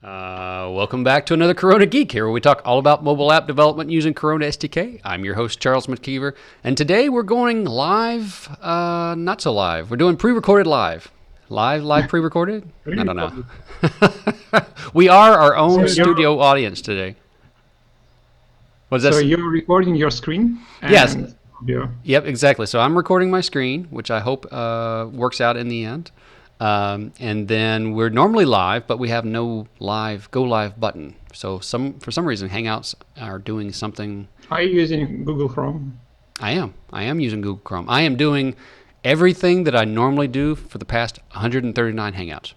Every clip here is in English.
Welcome back to another Corona Geek here, where we talk all about mobile app development using Corona SDK. I'm your host, Charles McKeever, and today we're going live, not so live. We're doing pre-recorded live. Live pre-recorded? I don't know. We are our own studio audience today. What's that? So you're recording your screen? Yes. Yep, exactly. So I'm recording my screen, which I hope works out in the end. And then we're normally live, but we have no go live button. So for some reason, Hangouts are doing something. Are you using Google Chrome? I am using Google Chrome. I am doing everything that I normally do for the past 139 Hangouts.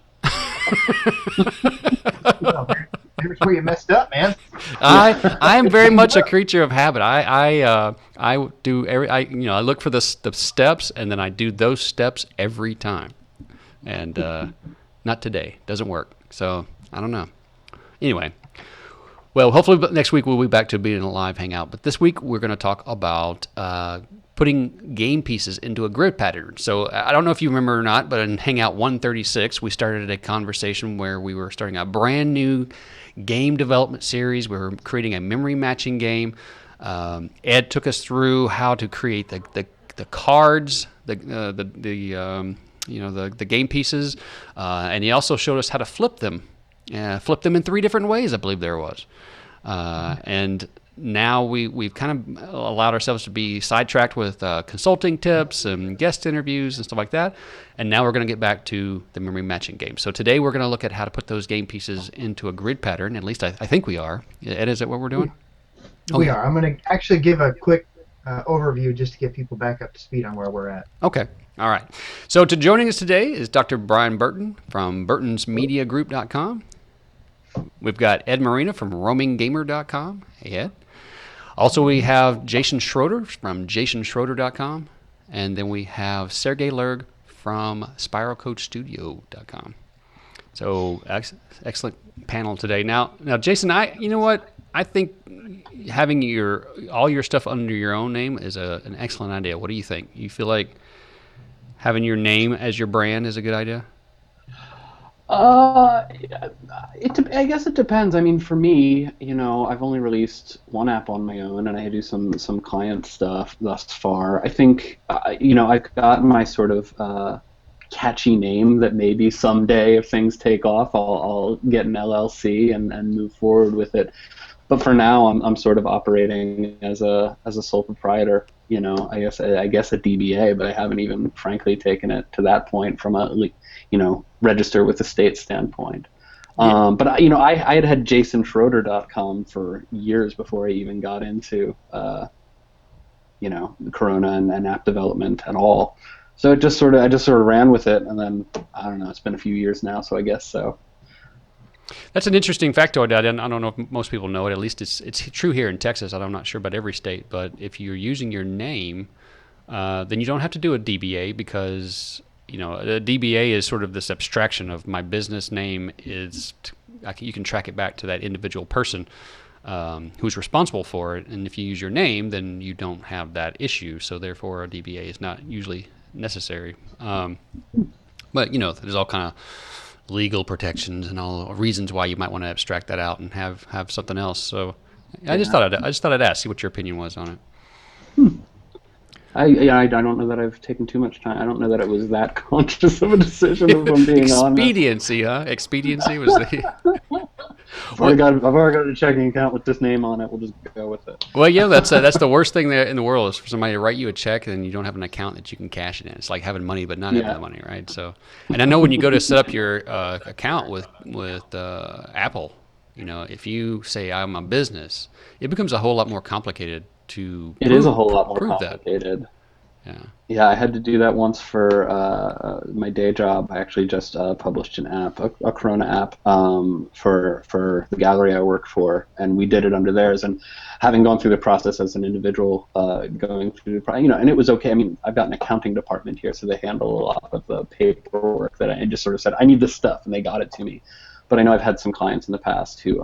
Here's where you messed up, man. I am very much a creature of habit. I do I look for the steps, and then I do those steps every time. And not today. Doesn't work. So I don't know. Anyway, well, hopefully next week we'll be back to being a live hangout. But this week we're going to talk about putting game pieces into a grid pattern. So I don't know if you remember or not, but in Hangout 136, we started a conversation where we were starting a brand new game development series. We were creating a memory matching game. Ed took us through how to create the cards, the game pieces, and he also showed us how to flip them in 3 different ways, I believe there was. And now we've kind of allowed ourselves to be sidetracked with consulting tips and guest interviews and stuff like that. And now we're going to get back to the memory matching game. So today we're going to look at how to put those game pieces into a grid pattern. At least I think we are. Ed, is that what we're doing? We are. I'm going to actually give a quick overview just to get people back up to speed on where we're at. Okay. All right. So joining us today is Dr. Brian Burton from burtonsmediagroup.com. We've got Ed Marina from roaminggamer.com. Hey, Ed. Also, we have Jason Schroeder from jasonschroeder.com. And then we have Sergey Lerg from spiralcodestudio.com. So excellent panel today. Now, Jason, you know what? I think having all your stuff under your own name is an excellent idea. What do you think? You feel like having your name as your brand is a good idea? I guess it depends. I mean, for me, I've only released one app on my own, and I do some client stuff thus far. I think, I've got my sort of catchy name that maybe someday, if things take off, I'll get an LLC and move forward with it. But for now, I'm sort of operating as a sole proprietor. I guess a DBA, but I haven't even, frankly, taken it to that point from a register with the state standpoint. Yeah. But I had jasonschroeder.com for years before I even got into Corona and app development at all. So I just sort of ran with it, and then I don't know. It's been a few years now, so I guess so. That's an interesting factoid. I don't know if most people know it. At least it's true here in Texas. I'm not sure about every state, but if you're using your name, then you don't have to do a DBA, because a DBA is sort of this abstraction of my business name you can track it back to that individual person who's responsible for it. And if you use your name, then you don't have that issue. So therefore, a DBA is not usually necessary. But there's all kind of legal protections and all reasons why you might want to abstract that out and have something else. So I just thought I'd ask, see what your opinion was on it. I don't know that I've taken too much time. I don't know that it was that conscious of a decision, if I'm being honest. Expediency, huh? Expediency was the... I've already got a checking account with this name on it. We'll just go with it. Well, yeah, that's the worst thing there in the world, is for somebody to write you a check and you don't have an account that you can cash it in. It's like having money but not having the money, right? So, and I know when you go to set up your account with Apple, if you say I'm a business, it becomes a whole lot more complicated to. It is a whole lot more complicated. That. Yeah, I had to do that once for my day job. I actually just published an app, a Corona app, for the gallery I work for, and we did it under theirs. And having gone through the process as an individual, going through and it was okay. I mean, I've got an accounting department here, so they handle a lot of the paperwork that I just sort of said, I need this stuff, and they got it to me. But I know I've had some clients in the past who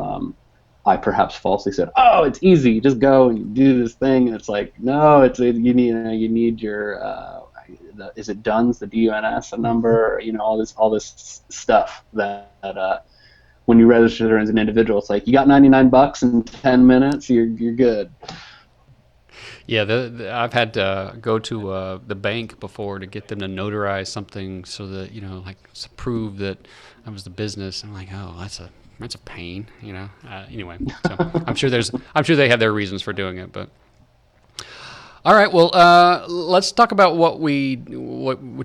I perhaps falsely said, "Oh, it's easy. Just go and you do this thing." And it's like, no, you need your is it DUNS, the DUNS number, all this stuff that when you register as an individual, it's like you got $99 in 10 minutes, you're good. Yeah, I've had to go to the bank before to get them to notarize something so that like to prove that I was the business. I'm like, oh, that's a pain, Anyway, so I'm sure they have their reasons for doing it, but. All right, well, let's talk about what you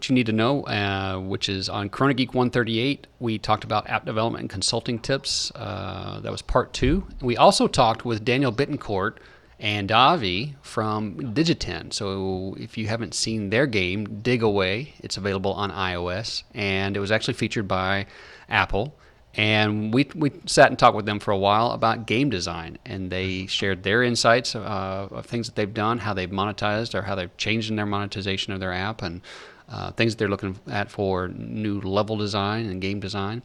need to know, which is on Corona Geek 138. We talked about app development and consulting tips. That was part 2. We also talked with Daniel Bittencourt and Avi from Digiten. So if you haven't seen their game, Dig Away, it's available on iOS, and it was actually featured by Apple. And we sat and talked with them for a while about game design, and they shared their insights of things that they've done, how they've monetized or how they've changed in their monetization of their app, and things that they're looking at for new level design and game design.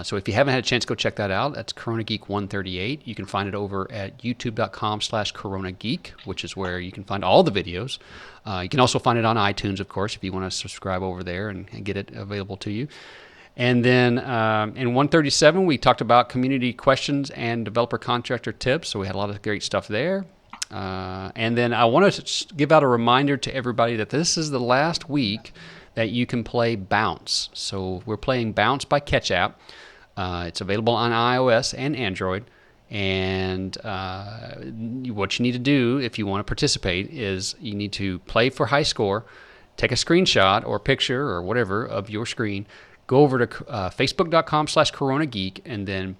So if you haven't had a chance, go check that out. That's Corona Geek 138. You can find it over at youtube.com/CoronaGeek, which is where you can find all the videos. You can also find it on iTunes, of course, if you want to subscribe over there and get it available to you. And then in 137, we talked about community questions and developer contractor tips. So we had a lot of great stuff there. And then I want to give out a reminder to everybody that this is the last week that you can play Bounce. So we're playing Bounce by Ketchup. It's available on iOS and Android. And what you need to do if you want to participate is you need to play for high score, take a screenshot or picture or whatever of your screen, go over to facebook.com/CoronaGeek, and then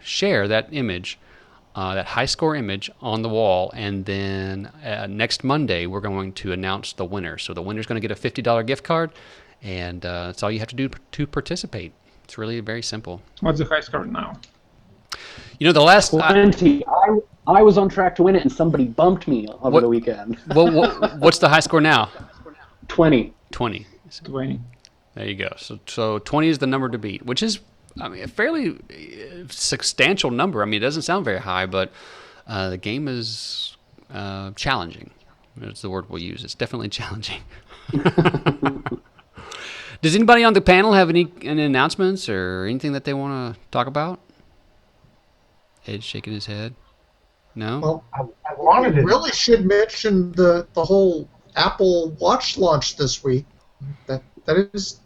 share that image, that high score image on the wall. And then next Monday, we're going to announce the winner. So the winner's going to get a $50 gift card, and that's all you have to do to participate. It's really very simple. What's the high score now? The last 20. I was on track to win it, and somebody bumped me over the weekend. What's the high score now? 20. 20. 20. There you go. So 20 is the number to beat, which is a fairly substantial number. I mean, it doesn't sound very high, but the game is challenging. That's the word we'll use. It's definitely challenging. Does anybody on the panel have any announcements or anything that they want to talk about? Ed's shaking his head. No? Well, I wanted to. Really should mention the whole Apple Watch launch this week. That is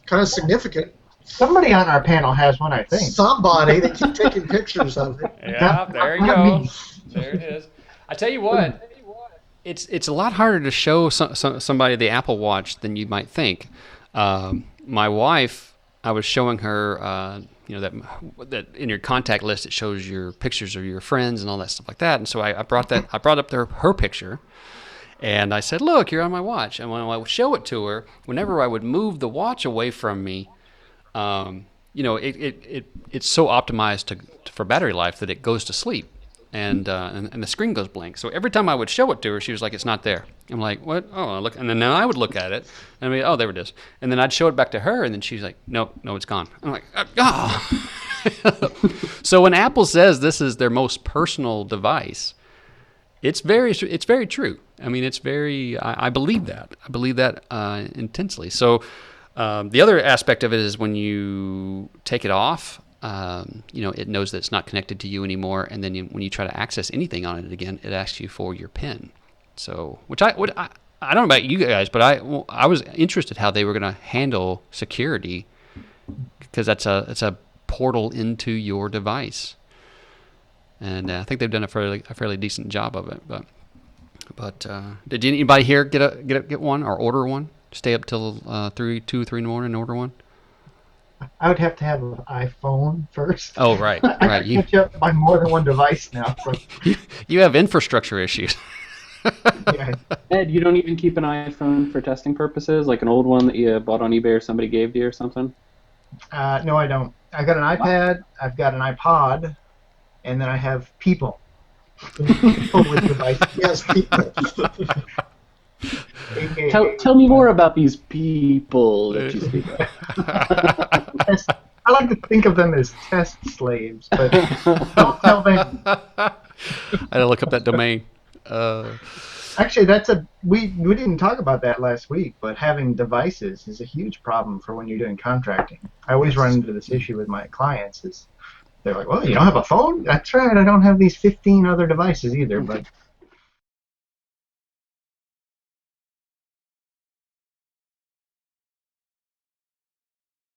kind of significant. Somebody on our panel has one, I think. Somebody. They keep taking pictures of it. Yeah, there you go. There it is. I tell you what, it's a lot harder to show somebody the Apple Watch than you might think. My wife, I was showing her, that in your contact list it shows your pictures of your friends and all that stuff like that. And so I brought up her picture. And I said, look, you're on my watch. And when I would show it to her, whenever I would move the watch away from me, it's so optimized for battery life that it goes to sleep. And the screen goes blank. So every time I would show it to her, she was like, it's not there. I'm like, what? Oh, look. And then I would look at it. And oh, there it is. And then I'd show it back to her, and then she's like, no, it's gone. I'm like, oh. So when Apple says this is their most personal device, it's very true. I mean, it's very. I believe that. I believe that intensely. So the other aspect of it is when you take it off, it knows that it's not connected to you anymore. And then when you try to access anything on it again, it asks you for your PIN. So, which I don't know about you guys, but I was interested how they were going to handle security, because that's a portal into your device. And I think they've done a fairly decent job of it. But did anybody here get one or order one? Stay up till 2 or 3 in the morning and order one? I would have to have an iPhone first. Oh, right. I can catch up by more than one device now. So. You have infrastructure issues. Yeah. Ed, you don't even keep an iPhone for testing purposes, like an old one that you bought on eBay or somebody gave you or something? No, I don't. I've got an iPad, I've got an iPod, and then I have people. People with devices. Yes, people. Tell me more about these people that you speak of. I like to think of them as test slaves, but don't tell them. I had to look up that domain. Actually, we didn't talk about that last week, but having devices is a huge problem for when you're doing contracting. I always run into this issue with my clients. Is they're like, well, you don't have a phone? That's right, I don't have these 15 other devices either, but